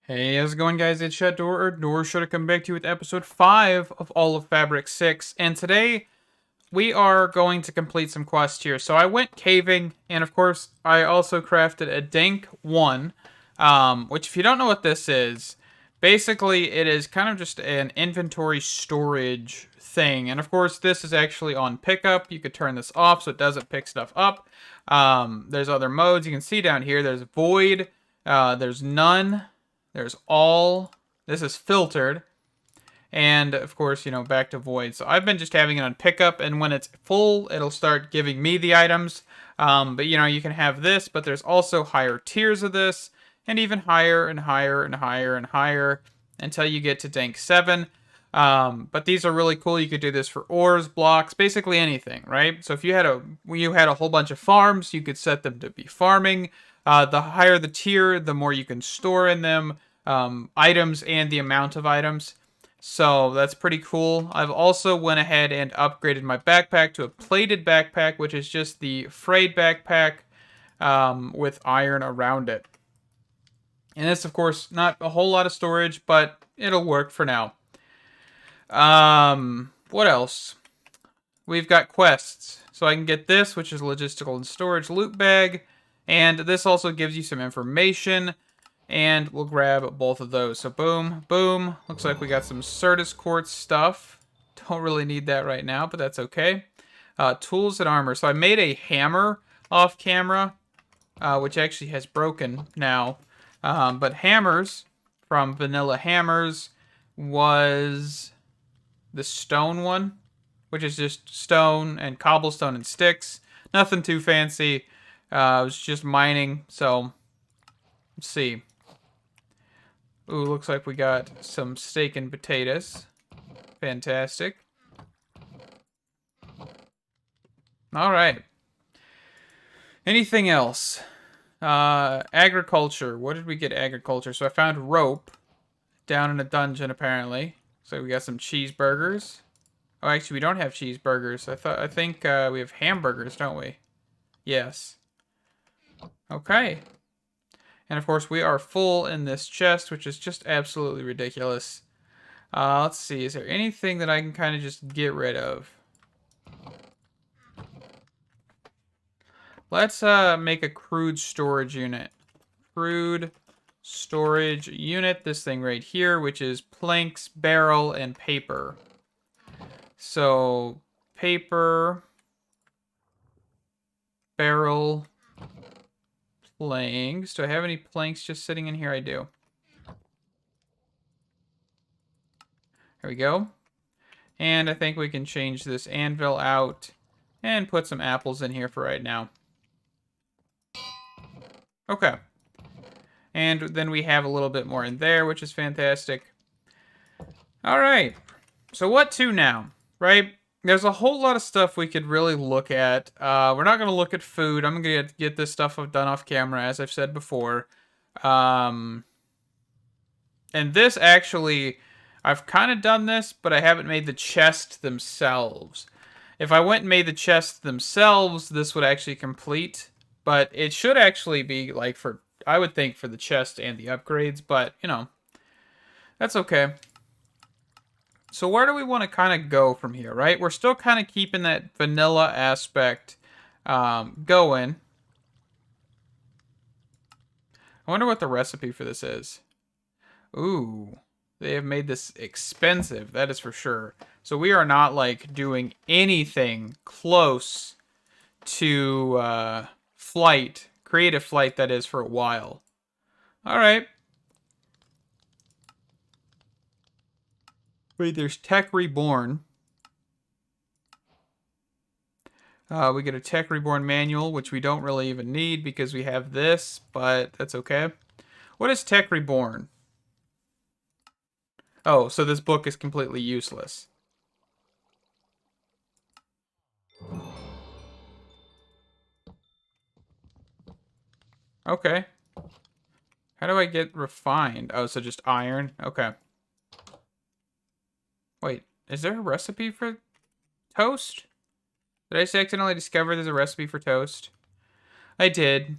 Hey, how's it going, guys? It's Shador, or Door should have come back to you with episode 5 of all of Fabric 6. And today, we are going to complete some quests here. So I went caving, and of course, I also crafted a Dank 1, which if you don't know what this is, basically it is kind of just an inventory storage thing. And of course, this is actually on pickup. You could turn this off so it doesn't pick stuff up. There's other modes. You can see down here, there's Void, there's None, there's All. This is filtered. And of course, back to Void. So I've been just having it on pickup, and when it's full, it'll start giving me the items. But you can have this, but there's also higher tiers of this, and even higher and higher and higher and higher until you get to Dank 7. But these are really cool. You could do this for ores, blocks, basically anything, right? So if you had a whole bunch of farms, you could set them to be farming. The higher the tier, the more you can store in them, items and the amount of items. So that's pretty cool. I've also went ahead and upgraded my backpack to a plated backpack, which is just the frayed backpack with iron around it. And this, of course, not a whole lot of storage, but it'll work for now. What else? We've got quests. So I can get this, which is logistical and storage loot bag. And this also gives you some information. And we'll grab both of those. So boom, boom. Looks like we got some Certus Quartz stuff. Don't really need that right now, but that's okay. Tools and armor. So I made a hammer off camera, which actually has broken now. But hammers from Vanilla Hammers was the stone one, which is just stone and cobblestone and sticks. Nothing too fancy. I was just mining, so let's see. Ooh, looks like we got some steak and potatoes. Fantastic. All right. Anything else? Agriculture. What did we get agriculture? So I found rope down in a dungeon, apparently. So we got some cheeseburgers. Oh, actually, we don't have cheeseburgers. I think we have hamburgers, don't we? Yes. Okay. And of course, we are full in this chest, which is just absolutely ridiculous. Let's see. Is there anything that I can kind of just get rid of? Let's make a crude storage unit. Crude storage unit. This thing right here, which is planks, barrel, and paper. So, paper, barrel, planks. Do I have any planks just sitting in here? I do. There we go. And I think we can change this anvil out and put some apples in here for right now. Okay. And then we have a little bit more in there, which is fantastic. All right. So what to now, right? There's a whole lot of stuff we could really look at. We're not going to look at food. I'm going to get this stuff done off camera, as I've said before. And this actually, I've kind of done this, but I haven't made the chests themselves. If I went and made the chests themselves, this would actually complete. But it should actually be like for, I would think, for the chest and the upgrades. But, that's okay. So where do we want to kind of go from here, right? We're still kind of keeping that vanilla aspect going. I wonder what the recipe for this is. Ooh, they have made this expensive, that is for sure. So we are not, like, doing anything close to flight, creative flight, that is, for a while. All right. Wait, there's Tech Reborn. We get a Tech Reborn manual, which we don't really even need because we have this, but that's okay. What is Tech Reborn? Oh, so this book is completely useless. Okay. How do I get refined? Oh, so just iron? Okay. Wait, is there a recipe for toast? Did I accidentally discover there's a recipe for toast? I did.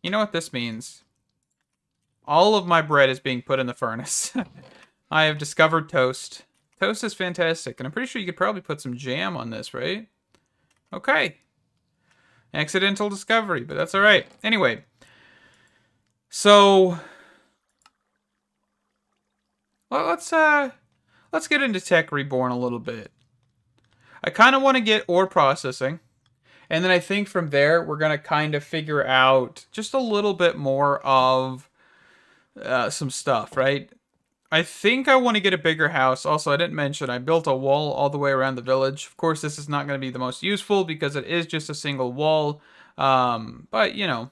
You know what this means? all of my bread is being put in the furnace. I have discovered toast. Toast is fantastic, and I'm pretty sure you could probably put some jam on this, right? Okay. Accidental discovery, but that's all right. Anyway, so well, let's get into Tech Reborn a little bit. I kind of want to get ore processing, and then I think from there we're gonna kind of figure out just a little bit more of some stuff, right? I think I want to get a bigger house. Also, I didn't mention I built a wall all the way around the village. Of course, this is not going to be the most useful because it is just a single wall. But, you know,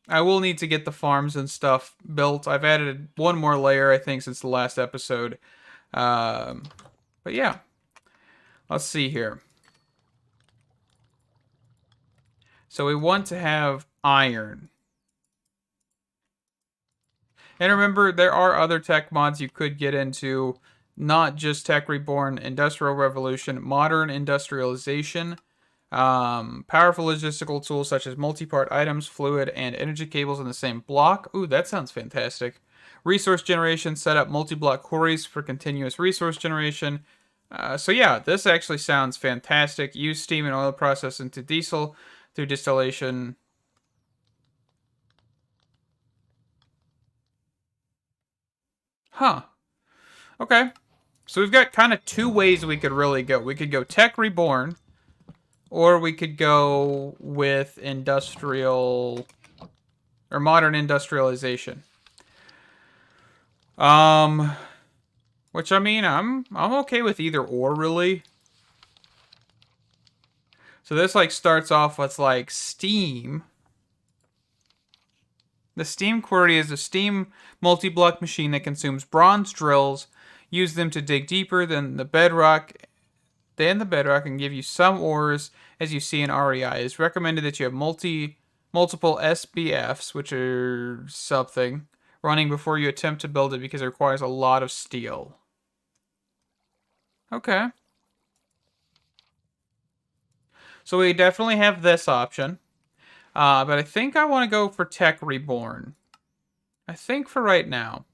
I will need to get the farms and stuff built. I've added one more layer, I think, since the last episode. But yeah, let's see here. So we want to have iron. And remember, there are other tech mods you could get into, not just Tech Reborn, Industrial Revolution, Modern Industrialization, powerful logistical tools such as multi-part items, fluid, and energy cables in the same block. Ooh, that sounds fantastic. Resource generation, set up multi-block quarries for continuous resource generation. So yeah, this actually sounds fantastic. Use steam and oil process into diesel through distillation. Huh. Okay. So we've got kind of two ways we could really go. We could go Tech Reborn, or we could go with industrial or modern industrialization. Which I mean, I'm okay with either or really. So this like starts off with like steam. The steam quarry is a steam multi-block machine that consumes bronze drills. Use them to dig deeper than the bedrock, and give you some ores, as you see in REI. It's recommended that you have multiple SBFs, which are something, running before you attempt to build it because it requires a lot of steel. Okay. So we definitely have this option. But I think I want to go for Tech Reborn. I think for right now.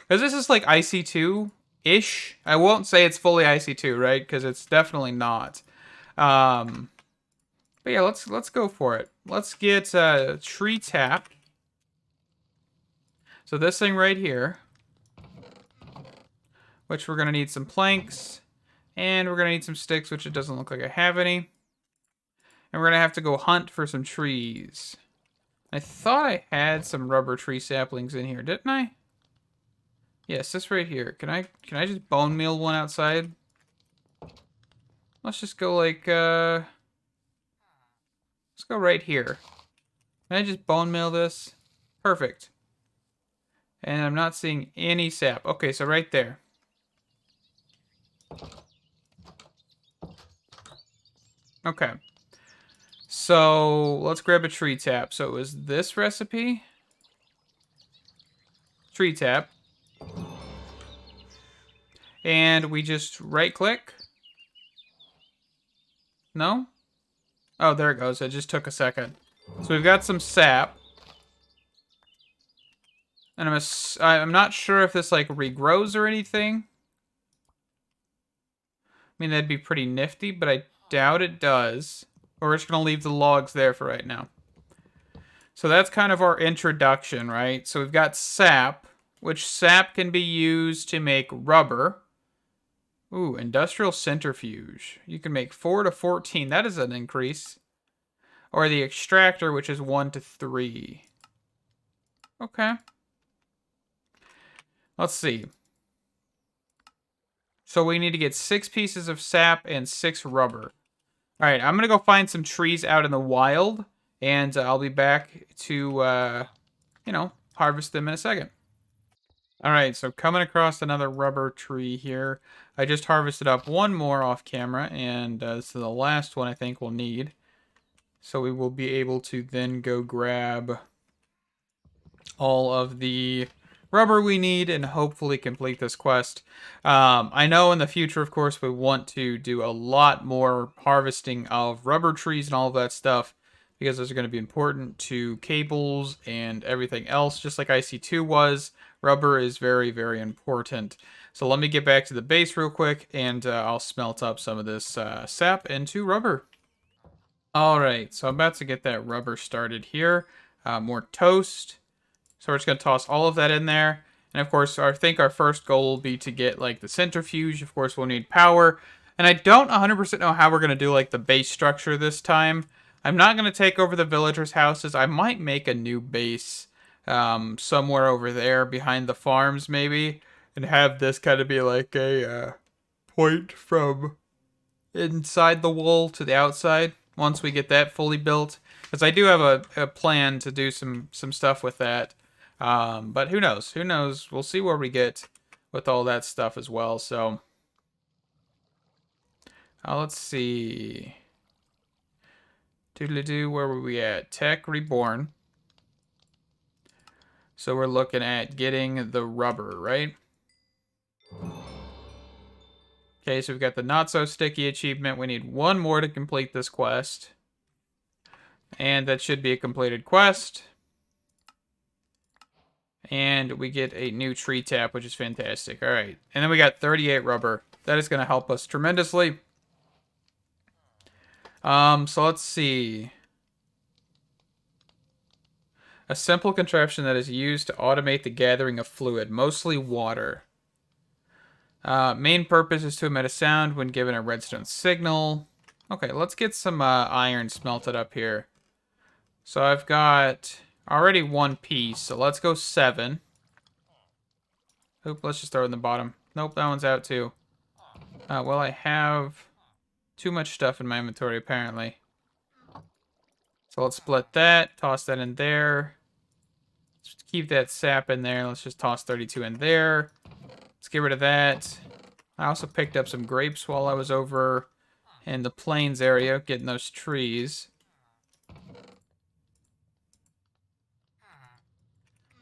Because this is like IC2-ish. I won't say it's fully IC2, right? Because it's definitely not. But yeah, let's go for it. Let's get tree tap. So this thing right here. Which we're going to need some planks. And we're going to need some sticks, which it doesn't look like I have any. And we're going to have to go hunt for some trees. I thought I had some rubber tree saplings in here, didn't I? Yes, this right here. Can I just bone meal one outside? Let's just go like, let's go right here. Can I just bone meal this? Perfect. And I'm not seeing any sap. Okay, so right there. Okay. So let's grab a tree tap. So it was this recipe. Tree tap. And we just right click. No? Oh, there it goes. It just took a second. So we've got some sap. And I'm not sure if this like regrows or anything. I mean, that'd be pretty nifty, but I doubt it does. We're just going to leave the logs there for right now. So that's kind of our introduction, right? So we've got sap, which sap can be used to make rubber. Ooh, industrial centrifuge. You can make 4 to 14. That is an increase. Or the extractor, which is 1 to 3. Okay. Let's see. So we need to get 6 pieces of sap and 6 rubber. All right, I'm going to go find some trees out in the wild, and I'll be back to, you know, harvest them in a second. All right, so coming across another rubber tree here. I just harvested up one more off camera, and this is the last one I think we'll need. So we will be able to then go grab all of the rubber we need and hopefully complete this quest. I know in the future, of course, we want to do a lot more harvesting of rubber trees and all of that stuff because those are going to be important to cables and everything else, just like IC2 was. Rubber is very, very important. So let me get back to the base real quick, and I'll smelt up some of this sap into rubber. Alright, so I'm about to get that rubber started here. More toast. So we're just going to toss all of that in there. And of course, I think our first goal will be to get like the centrifuge. Of course, we'll need power. And I don't 100% know how we're going to do like the base structure this time. I'm not going to take over the villagers' houses. I might make a new base somewhere over there behind the farms maybe. And have this kind of be like a point from inside the wall to the outside once we get that fully built. Because I do have a plan to do some stuff with that. But who knows? Who knows? We'll see where we get with all that stuff as well. So let's see. Doodly-doo, where were we at? Tech Reborn. So we're looking at getting the rubber, right? Okay, so we've got the not so sticky achievement. We need one more to complete this quest. And that should be a completed quest. And we get a new tree tap, which is fantastic. All right. And then we got 38 rubber. That is going to help us tremendously. So let's see. A simple contraption that is used to automate the gathering of fluid, mostly water. Main purpose is to emit a sound when given a redstone signal. Okay, let's get some iron smelted up here. So I've got already one piece, so let's go 7. Oop, let's just throw it in the bottom. Nope, that one's out too. Well, I have too much stuff in my inventory, apparently. So let's split that, toss that in there. Let's keep that sap in there. Let's just toss 32 in there. Let's get rid of that. I also picked up some grapes while I was over in the plains area, getting those trees.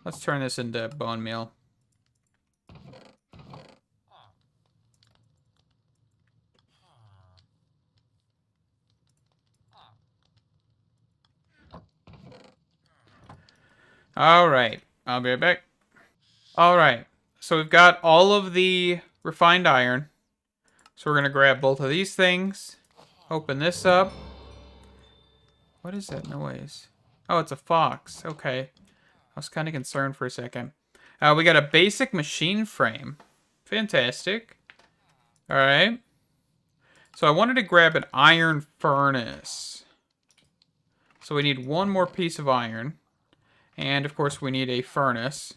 Let's turn this into bone meal. Alright, I'll be right back. Alright, so we've got all of the refined iron. So we're going to grab both of these things. Open this up. What is that noise? Oh, it's a fox. Okay. I was kind of concerned for a second. We got a basic machine frame. Fantastic. Alright. So I wanted to grab an iron furnace. So we need one more piece of iron. And, of course, we need a furnace.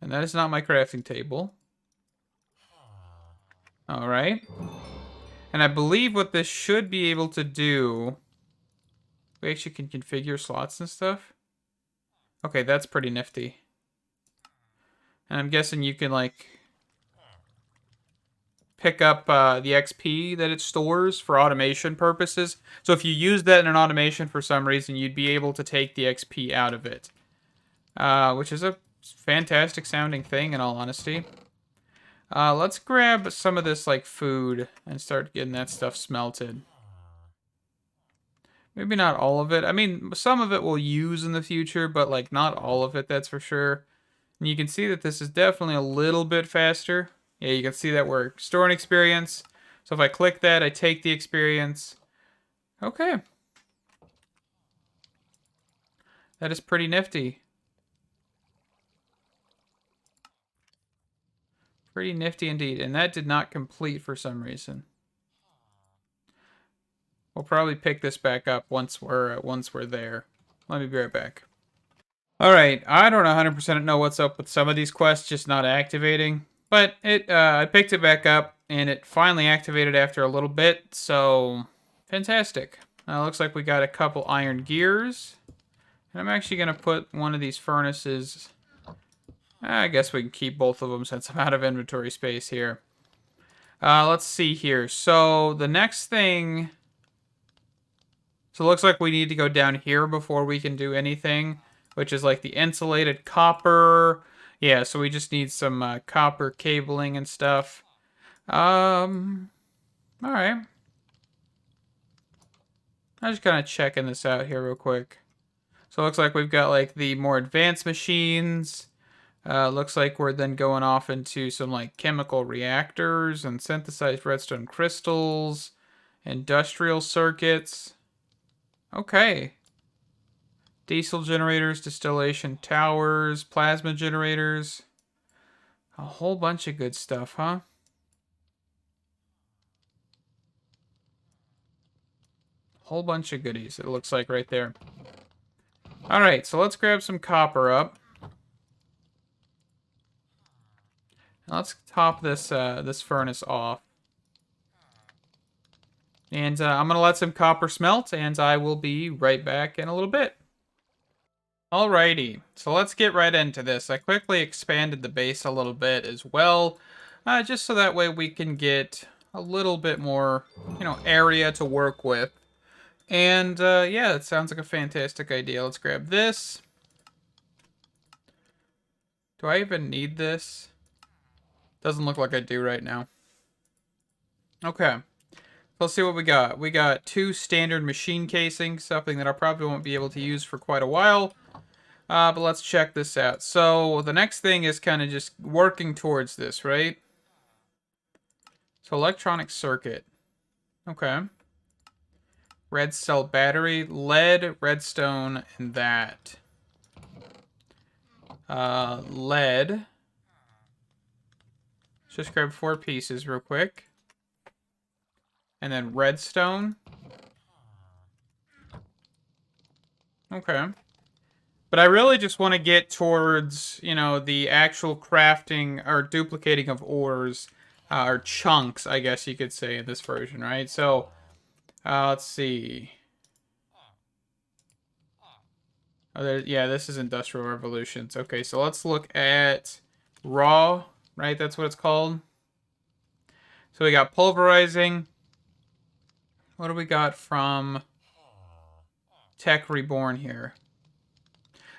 And that is not my crafting table. Alright. And I believe what this should be able to do... We actually can configure slots and stuff. Okay, that's pretty nifty. And I'm guessing you can, like... pick up the XP that it stores for automation purposes. So if you use that in an automation for some reason, you'd be able to take the XP out of it. Which is a fantastic sounding thing, in all honesty. Let's grab some of this like food and start getting that stuff smelted. Maybe not all of it. I mean, some of it we'll use in the future, but like not all of it, that's for sure. And you can see that this is definitely a little bit faster. Yeah, you can see that we're storing experience. So if I click that, I take the experience. Okay. That is pretty nifty. Pretty nifty indeed. And that did not complete for some reason. We'll probably pick this back up once we're there. Let me be right back. Alright, I don't 100% know what's up with some of these quests just not activating. But I picked it back up, and it finally activated after a little bit, so fantastic. Looks like we got a couple iron gears. And I'm actually going to put one of these furnaces... I guess we can keep both of them since I'm out of inventory space here. Let's see here. So the next thing... So it looks like we need to go down here before we can do anything, which is like the insulated copper... Yeah, so we just need some copper cabling and stuff. Alright. I'm just kind of checking this out here real quick. So it looks like we've got like the more advanced machines. Looks like we're then going off into some like chemical reactors and synthesized redstone crystals, industrial circuits. Okay. Diesel generators, distillation towers, plasma generators. A whole bunch of good stuff, huh? Whole bunch of goodies, it looks like right there. Alright, so let's grab some copper up. Let's top this this furnace off. And I'm going to let some copper smelt, and I will be right back in a little bit. Alrighty, so let's get right into this. I quickly expanded the base a little bit as well, just so that way we can get a little bit more, area to work with. And yeah, it sounds like a fantastic idea. Let's grab this. Do I even need this? Doesn't look like I do right now. Okay. Let's see what we got. We got 2 standard machine casings, something that I probably won't be able to use for quite a while. But let's check this out. So the next thing is kind of just working towards this, right? So electronic circuit. Okay. Red cell battery, lead, redstone, and that. Lead. Let's just grab 4 pieces real quick. And then redstone. Okay. But I really just want to get towards, the actual crafting or duplicating of ores, or chunks, I guess you could say, in this version, right? So, let's see. Oh, yeah, this is Industrial Revolutions. Okay, so let's look at raw, right? That's what it's called. So we got pulverizing. What do we got from Tech Reborn here?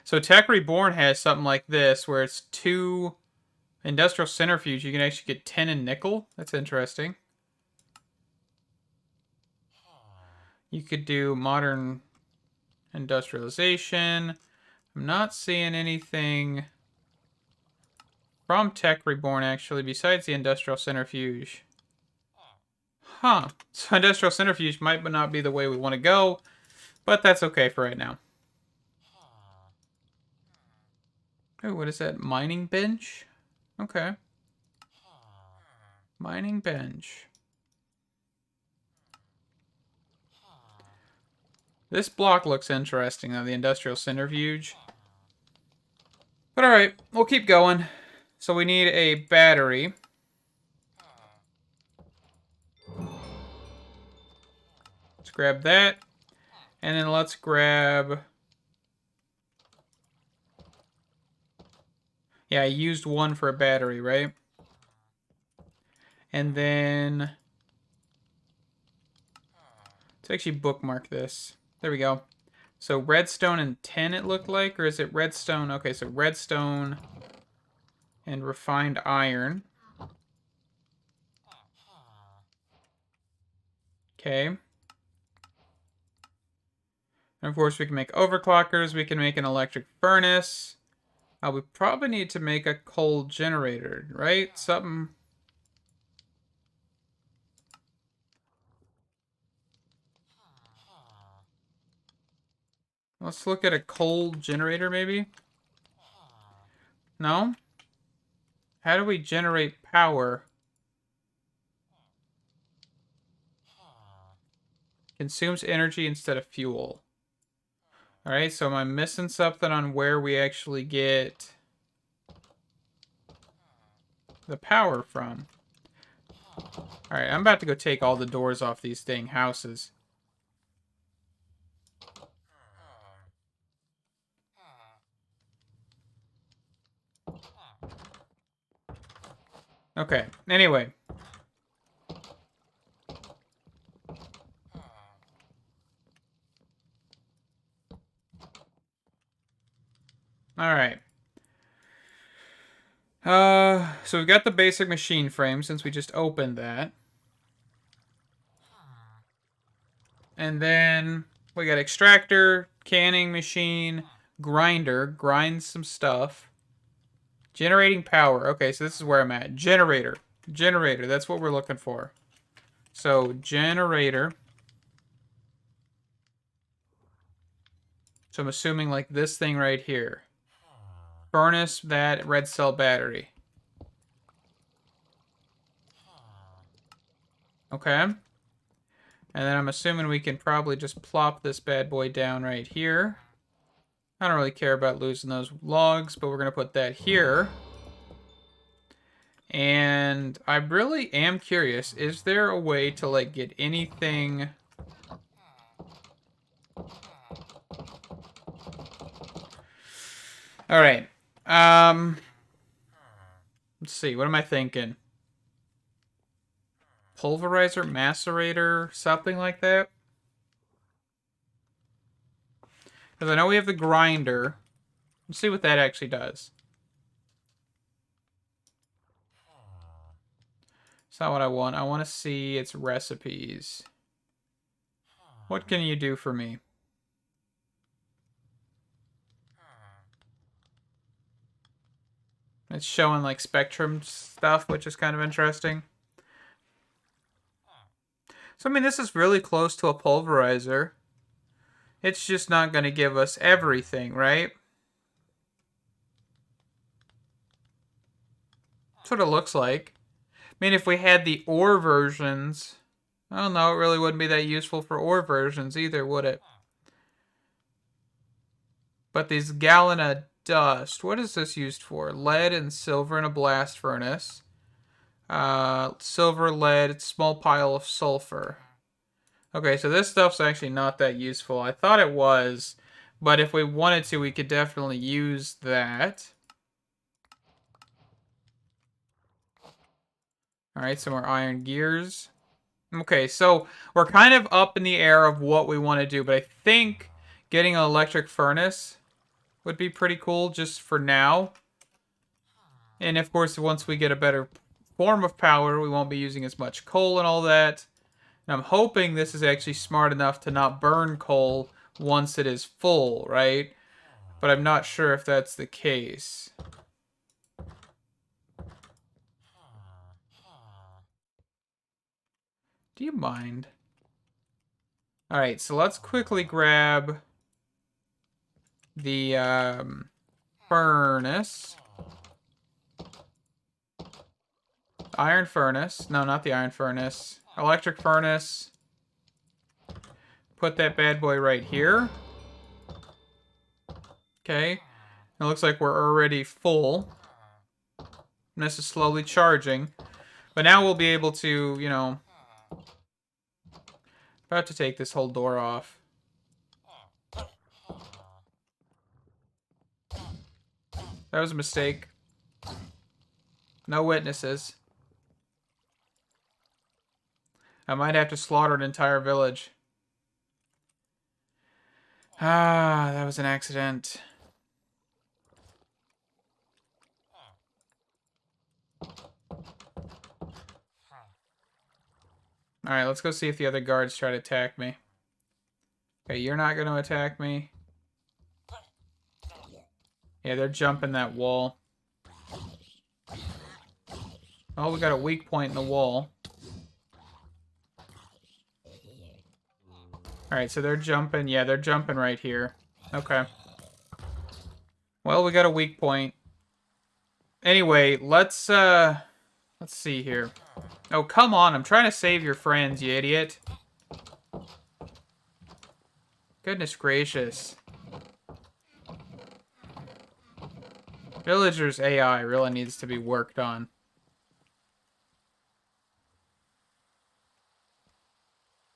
So Tech Reborn has something like this, where it's 2 industrial centrifuge. You can actually get tin and nickel. That's interesting. You could do modern industrialization. I'm not seeing anything from Tech Reborn, actually, besides the industrial centrifuge. Huh. So industrial centrifuge might not be the way we want to go, but that's okay for right now. Oh, what is that? Mining bench? Okay. Mining bench. This block looks interesting, though, the industrial centrifuge. But alright, we'll keep going. So we need a battery. Let's grab that. And then let's grab... Yeah, I used 1 for a battery, right? And then... let's actually bookmark this. There we go. So redstone and tin it looked like, or is it redstone? Okay, so redstone and refined iron. Okay. And of course we can make overclockers, we can make an electric furnace. We probably need to make a coal generator, right? Something... let's look at a coal generator, maybe? No? How do we generate power? Consumes energy instead of fuel. Alright, so am I missing something on where we actually get the power from? Alright, I'm about to go take all the doors off these dang houses. Okay, anyway. Alright. So we've got the basic machine frame since we just opened that. And then We got extractor, canning machine, grinder, grinds some stuff. Generating power. Okay, so this is where I'm at. Generator. Generator, that's what we're looking for. So, generator. So I'm assuming like this thing right here. Furnace, that, red cell battery. Okay. And then I'm assuming we can probably just plop this bad boy down right here. I don't really care about losing those logs, but we're going to put that here. And I really am curious, is there a way to like get anything... All right. Let's see. What am I thinking? Pulverizer, macerator, something like that? Because I know we have the grinder. Let's see what that actually does. It's not what I want. I want to see its recipes. What can you do for me? It's showing like spectrum stuff, which is kind of interesting. So, I mean, this is really close to a pulverizer. It's just not going to give us everything, right? That's what it looks like. I mean, if we had the ore versions... I don't know, it really wouldn't be that useful for ore versions either, would it? But these gallon of dust, what is this used for? Lead and silver in a blast furnace. Silver, lead, small pile of sulfur. Okay, so this stuff's actually not that useful. I thought it was, but if we wanted to, we could definitely use that. Alright, some more iron gears. Okay, so we're kind of up in the air of what we want to do, but I think getting an electric furnace would be pretty cool just for now. And of course, once we get a better form of power, we won't be using as much coal and all that. And I'm hoping this is actually smart enough to not burn coal once it is full, right? But I'm not sure if that's the case. Do you mind? Alright, so let's quickly grab the furnace. Iron furnace. No, not the iron furnace. Electric furnace. Put that bad boy right here. Okay. It looks like we're already full. And this is slowly charging. But now we'll be able to, you know... About to take this whole door off. That was a mistake. No witnesses. I might have to slaughter an entire village. Ah, that was an accident. Alright, let's go see if the other guards try to attack me. Okay, you're not going to attack me. Yeah, they're jumping that wall. Oh, we got a weak point in the wall. Alright, so they're jumping. Yeah, they're jumping right here. Okay. Well, we got a weak point. Anyway, let's see here. Oh, come on. I'm trying to save your friends, you idiot. Goodness gracious. Villagers' AI really needs to be worked on.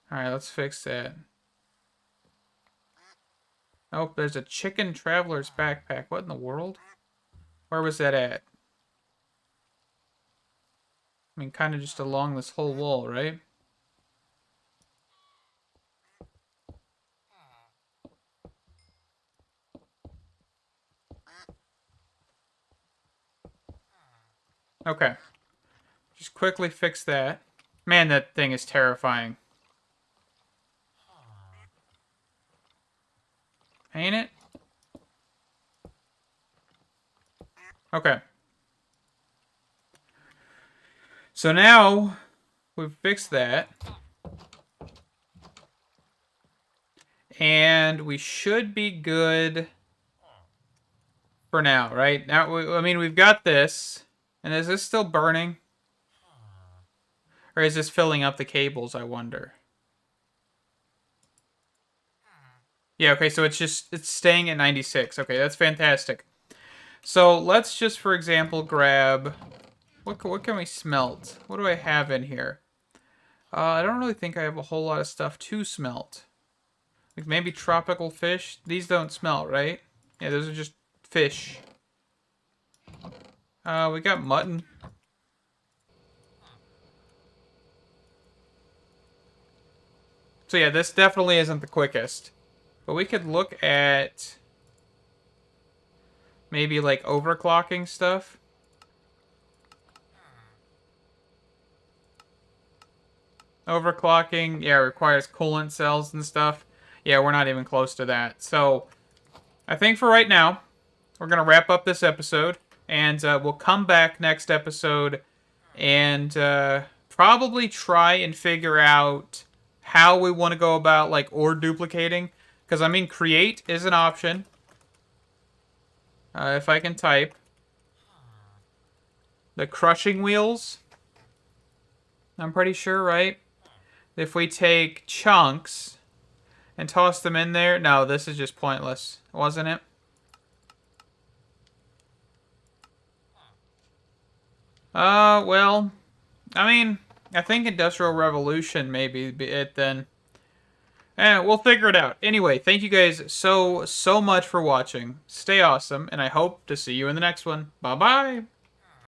Alright, let's fix that. Oh, there's a chicken traveler's backpack. What in the world? Where was that at? I mean, kind of just along this whole wall, right? Okay. Just quickly fix that. Man, that thing is terrifying. Okay. So now we've fixed that. And we should be good for now, right? Now, I mean, we've got this. And is this still burning? Or is this filling up the cables, I wonder? Yeah, okay, so it's staying at 96. Okay, that's fantastic. So let's just, for example, grab... What can we smelt? What do I have in here? I don't really think I have a whole lot of stuff to smelt. Like maybe tropical fish? These don't smelt, right? Yeah, those are just fish. We got mutton. So yeah, this definitely isn't the quickest. But we could look at maybe like overclocking stuff. Overclocking, yeah, requires coolant cells and stuff. Yeah, we're not even close to that. So I think for right now, we're going to wrap up this episode. And we'll come back next episode and probably try and figure out how we want to go about like ore duplicating. Because, I mean, create is an option. If I can type. The crushing wheels. I'm pretty sure, right? If we take chunks and toss them in there. No, this is just pointless, wasn't it? Well, I mean, I think Industrial Revolution may be it then. We'll figure it out. Anyway, thank you guys so much for watching. Stay awesome, and I hope to see you in the next one. Bye-bye!